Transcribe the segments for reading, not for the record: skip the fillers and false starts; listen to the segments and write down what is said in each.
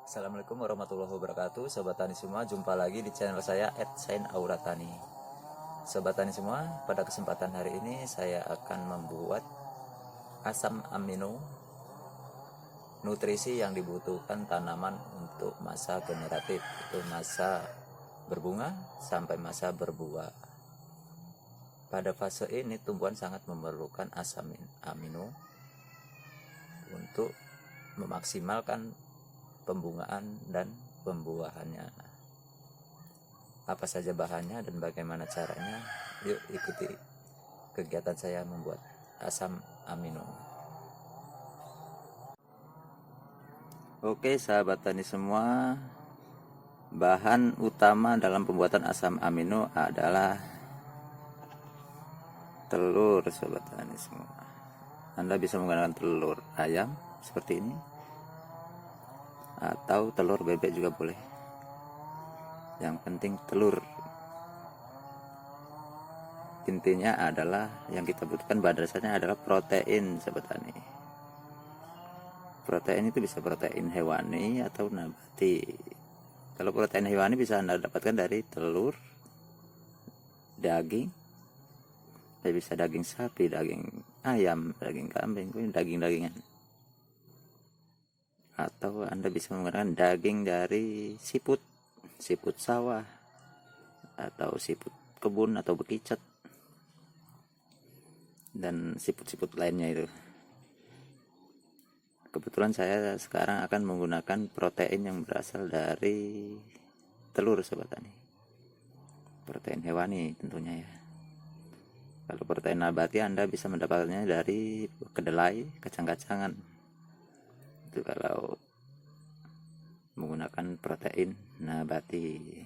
Assalamualaikum warahmatullahi wabarakatuh. Sobat tani semua, jumpa lagi di channel saya @sainauratani. Sobat tani semua, pada kesempatan hari ini saya akan membuat asam amino, nutrisi yang dibutuhkan tanaman untuk masa generatif, itu masa berbunga sampai masa berbuah. Pada fase ini tumbuhan sangat memerlukan asam amino untuk memaksimalkan pembungaan dan pembuahannya. Apa saja bahannya dan bagaimana caranya? Yuk ikuti kegiatan saya membuat asam amino. Oke sahabat tani semua, bahan utama dalam pembuatan asam amino adalah telur. Sobat tani semua, Anda bisa menggunakan telur ayam seperti ini, atau telur bebek juga boleh. Yang penting telur. Intinya adalah yang kita butuhkan pada dasarnya adalah protein, sobat tani. Protein itu bisa protein hewani atau nabati. Kalau protein hewani bisa Anda dapatkan dari telur, daging, bisa daging sapi, daging ayam, daging kambing, daging-dagingan. Atau Anda bisa menggunakan daging dari siput sawah, atau siput kebun atau bekicot, dan siput-siput lainnya itu. Kebetulan saya sekarang akan menggunakan protein yang berasal dari telur, sobat tani. Protein hewani tentunya ya. Kalau protein nabati Anda bisa mendapatkannya dari kedelai, kacang-kacangan. Itu kalau menggunakan protein nabati.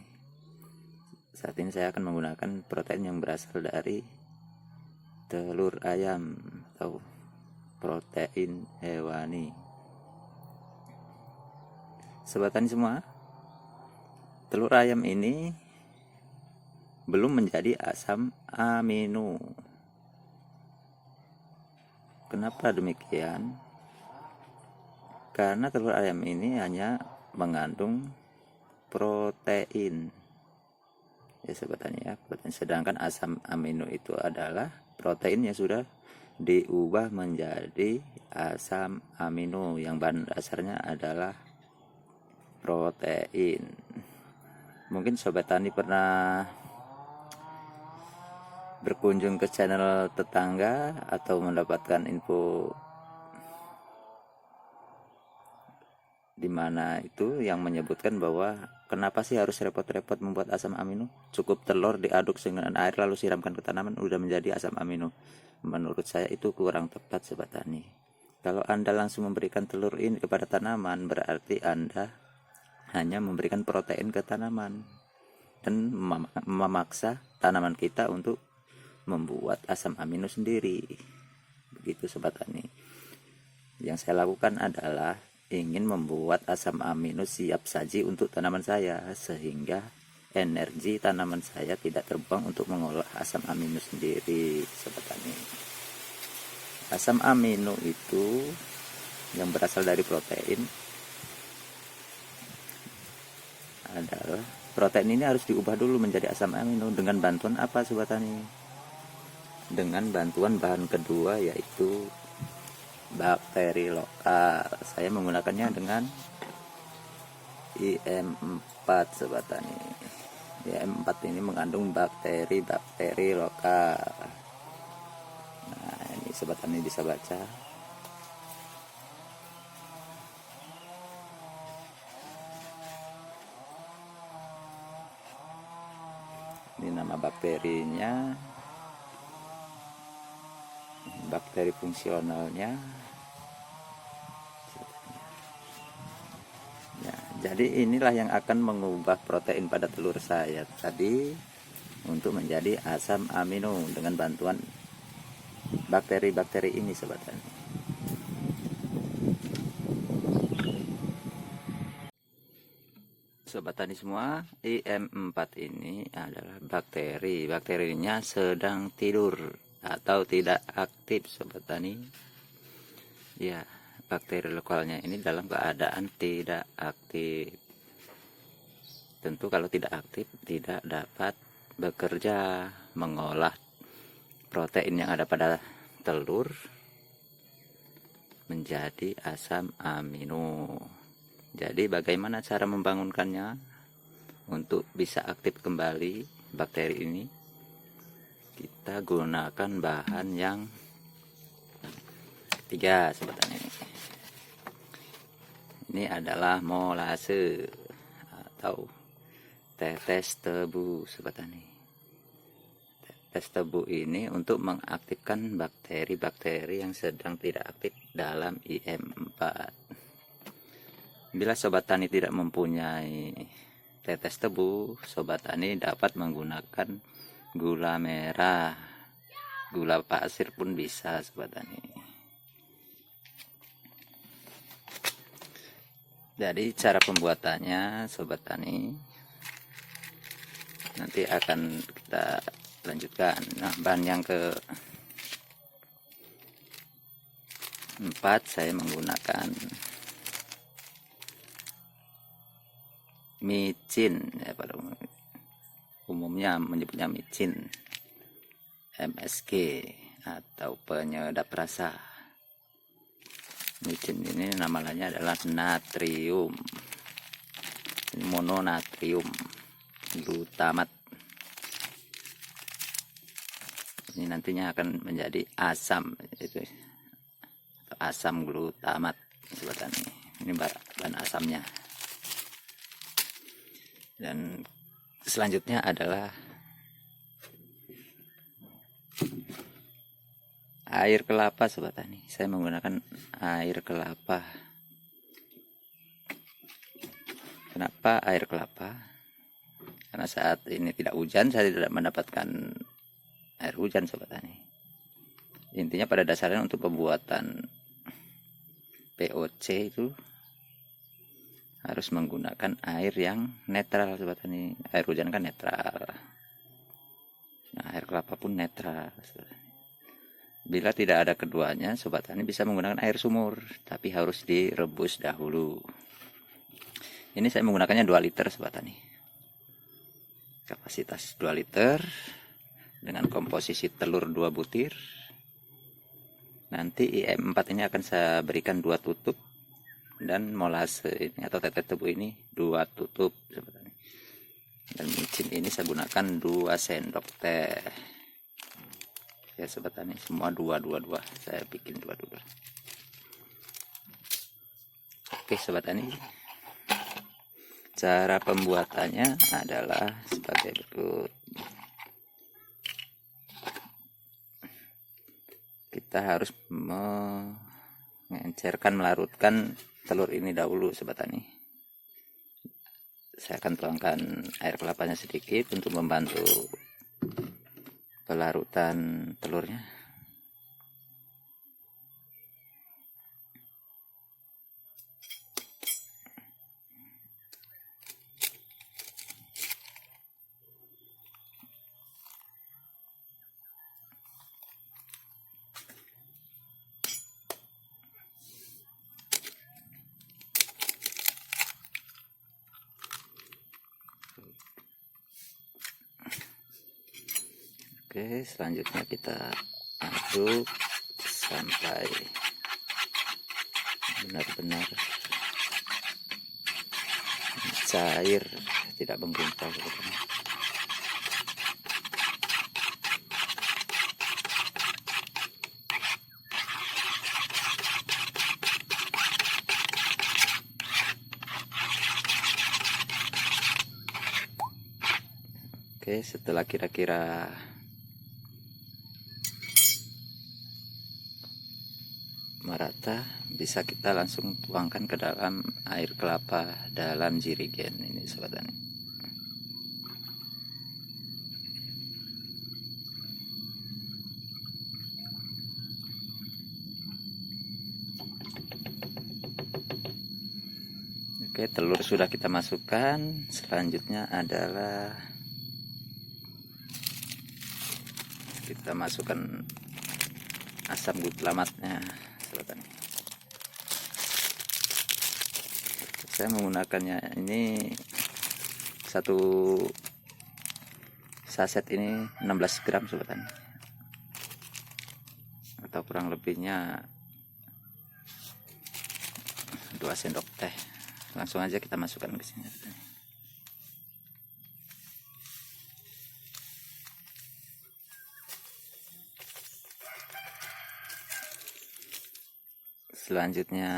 Saat ini saya akan menggunakan protein yang berasal dari telur ayam atau protein hewani. Sobat tani semua, telur ayam ini belum menjadi asam amino. Kenapa demikian? Karena telur ayam ini hanya mengandung protein, ya sobat tani ya, protein. Sedangkan asam amino itu adalah protein yang sudah diubah menjadi asam amino yang bahan dasarnya adalah protein. Mungkin sobat tani pernah berkunjung ke channel tetangga atau mendapatkan info di mana itu yang menyebutkan bahwa kenapa sih harus repot-repot membuat asam amino? Cukup telur diaduk dengan air lalu siramkan ke tanaman udah menjadi asam amino. Menurut saya itu kurang tepat, sobat tani. Kalau Anda langsung memberikan telur ini kepada tanaman, berarti Anda hanya memberikan protein ke tanaman dan memaksa tanaman kita untuk membuat asam amino sendiri. Begitu sobat tani. Yang saya lakukan adalah ingin membuat asam amino siap saji untuk tanaman saya, sehingga energi tanaman saya tidak terbuang untuk mengolah asam amino sendiri, sobat tani. Asam amino itu yang berasal dari protein adalah protein ini harus diubah dulu menjadi asam amino dengan bantuan apa, sobat tani? Dengan bantuan bahan kedua, yaitu bakteri lokal. Saya menggunakannya dengan IM4, sobat tani. IM4 ini mengandung bakteri lokal. Nah, ini sobat tani bisa baca. Ini nama bakterinya, bakteri fungsionalnya. Ya, jadi inilah yang akan mengubah protein pada telur saya tadi untuk menjadi asam amino dengan bantuan bakteri-bakteri ini, sobat tani. Sobat tani semua, IM4 ini adalah bakteri. Bakterinya sedang tidur atau tidak aktif, sobat tani. Ya, bakteri lokalnya ini dalam keadaan tidak aktif. Tentu kalau tidak aktif tidak dapat bekerja mengolah protein yang ada pada telur menjadi asam amino. Jadi bagaimana cara membangunkannya untuk bisa aktif kembali bakteri ini? Kita gunakan bahan yang ketiga, sobat tani. Ini adalah molase atau tetes tebu, sobat tani. Tetes tebu ini untuk mengaktifkan bakteri-bakteri yang sedang tidak aktif dalam IM4. Bila sobat tani tidak mempunyai tetes tebu, sobat tani dapat menggunakan gula merah, gula pasir pun bisa, sobat tani. Jadi cara pembuatannya, sobat tani, nanti akan kita lanjutkan. Nah, bahan yang keempat saya menggunakan micin, ya, pada umumnya menyebutnya micin, MSG atau penyedap rasa. Micin ini nama lainnya adalah natrium, mononatrium glutamat. Ini nantinya akan menjadi asam, itu asam glutamat, sobat tani. Ini bahan asamnya. Dan selanjutnya adalah air kelapa, sobat tani. Saya menggunakan air kelapa. Kenapa air kelapa? Karena saat ini tidak hujan, saya tidak mendapatkan air hujan, sobat tani. Intinya pada dasarnya untuk pembuatan POC itu harus menggunakan air yang netral, sobat tani. Air hujan kan netral. Nah, air kelapa pun netral, sobat tani. Bila tidak ada keduanya, sobat tani bisa menggunakan air sumur, tapi harus direbus dahulu. Ini saya menggunakannya 2 liter, sobat tani. Kapasitas 2 liter dengan komposisi telur 2 butir. Nanti IM4 ini akan saya berikan 2 tutup, dan molase ini atau tetes tebu ini 2 tutup, sobat tani. Dan micin ini saya gunakan 2 sendok teh. Ya, sobat tani, semua 2. Saya bikin 2. Oke, sobat tani. Cara pembuatannya adalah sebagai berikut. Kita harus mengencerkan, melarutkan telur ini dahulu, sobat tani. Saya akan tuangkan air kelapanya sedikit untuk membantu pelarutan telurnya. Oke, selanjutnya kita aduk sampai benar-benar cair, tidak menggumpal. Oke, setelah kira-kira merata, bisa kita langsung tuangkan ke dalam air kelapa dalam jirigen ini, sobat tani. Oke, telur sudah kita masukkan. Selanjutnya adalah kita masukkan asam glutamatnya, sobat tani. Saya menggunakannya ini satu saset ini 16 gram sobat tani, atau kurang lebihnya 2 sendok teh. Langsung aja kita masukkan ke sini. Selanjutnya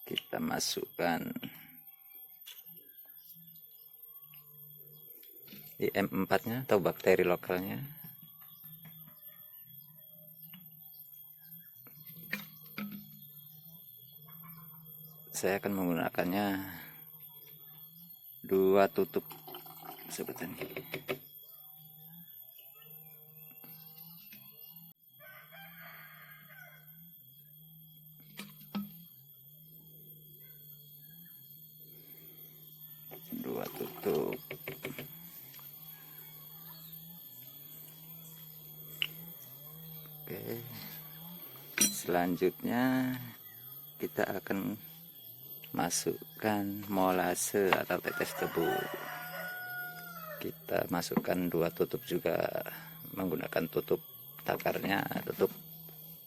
kita masukkan IM4 nya atau bakteri lokalnya. Saya akan menggunakannya 2 tutup sobat tani. Dua tutup. Oke, selanjutnya kita akan masukkan molase atau tetes tebu. Kita masukkan 2 tutup juga, menggunakan tutup takarnya, tutup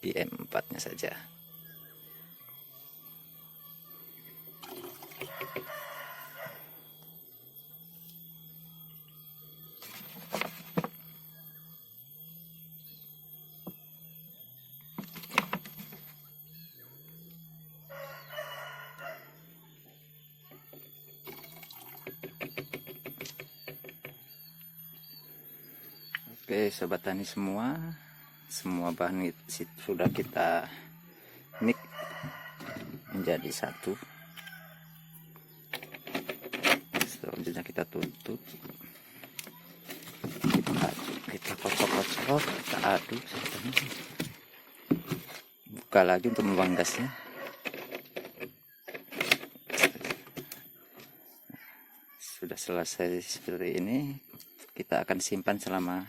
IM4 nya saja. Oke sobat tani semua bahan sudah kita mix menjadi satu. Selanjutnya kita tutup, kita kocok-kocok, kita aduk, buka lagi untuk membuang gasnya. Sudah selesai seperti ini, kita akan simpan selama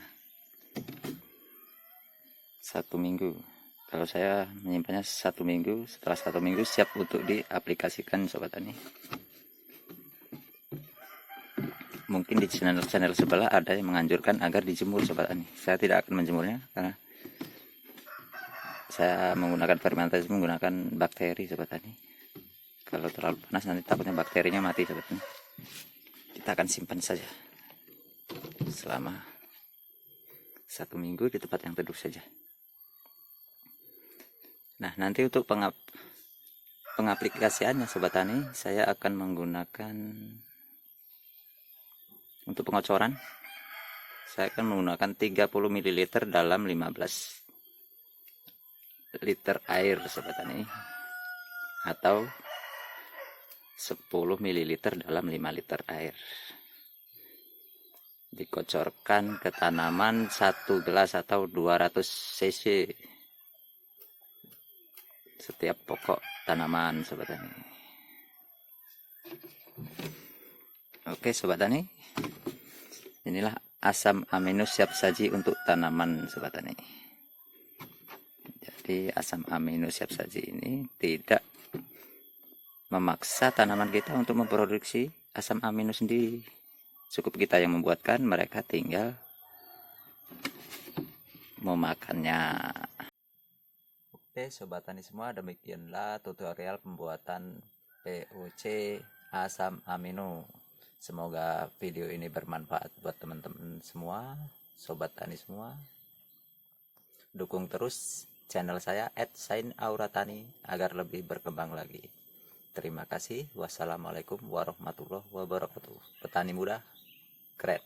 1 minggu. Kalau saya menyimpannya 1 minggu, setelah 1 minggu siap untuk diaplikasikan sobat tani. Mungkin di channel sebelah ada yang menganjurkan agar dijemur sobat tani. Saya tidak akan menjemurnya karena saya menggunakan fermentasi menggunakan bakteri sobat tani. Kalau terlalu panas nanti takutnya bakterinya mati sobat tani. Kita akan simpan saja selama 1 minggu di tempat yang teduh saja. Nah, nanti untuk pengaplikasiannya sobat tani, saya akan menggunakan untuk pengocoran. Saya akan menggunakan 30 ml dalam 15 liter air sobat tani, atau 10 ml dalam 5 liter air. Dikocorkan ke tanaman 1 gelas atau 200 cc setiap pokok tanaman sobat tani. Oke sobat tani, inilah asam amino siap saji untuk tanaman sobat tani. Jadi asam amino siap saji ini tidak memaksa tanaman kita untuk memproduksi asam amino sendiri. Cukup kita yang membuatkan, mereka tinggal memakannya. Oke sobat tani semua, demikianlah tutorial pembuatan POC asam amino. Semoga video ini bermanfaat buat teman-teman semua, sobat tani semua. Dukung terus channel saya @sainauratani agar lebih berkembang lagi. Terima kasih. Wassalamualaikum warahmatullahi wabarakatuh. Petani muda keren.